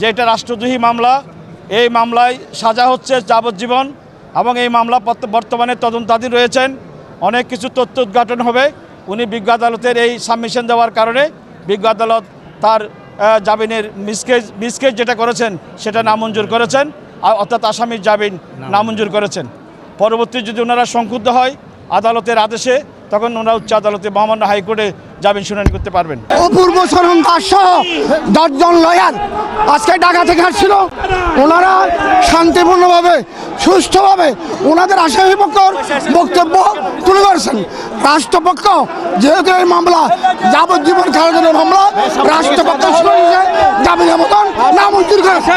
যে এটা রাষ্ট্রদ্রোহী মামলা। এই মামলায় সাজা হচ্ছে যাবজ্জীবন এবং এই মামলা বর্তমানে তদন্তাধীন রয়েছেন। অনেক কিছু তথ্য উদ্ঘাটন হবে। উনি বিজ্ঞ আদালতের এই সাবমিশন দেওয়ার কারণে বিজ্ঞ আদালত তার জামিনের মিসকেজ যেটা করেছেন সেটা নামঞ্জুর করেছেন, অর্থাৎ আসামির জামিন নামঞ্জুর করেছেন। পরবর্তী যদি ওনারা সংক্ষুব্ধ হয় আদালতের আদেশে, তখন ওনারা উচ্চ আদালতে মহামান্য হাইকোর্টে জামিন শুনানি করতে পারবেন। অপূর্ব শরণ দাস সহ 10 জন লয়ার আজকে ঢাকা থেকে আসছিল। ওনারা শান্তিপূর্ণভাবে সুষ্ঠুভাবে ওনাদের আসামি পক্ষের বক্তব্য তুলে ধরেছেন। রাষ্ট্রপক্ষ যেহেতু এই মামলা যাবজ্জীবন কারাদণ্ডের মামলা, রাষ্ট্রপক্ষ জামিনের মতন নামঞ্জুর করেছে।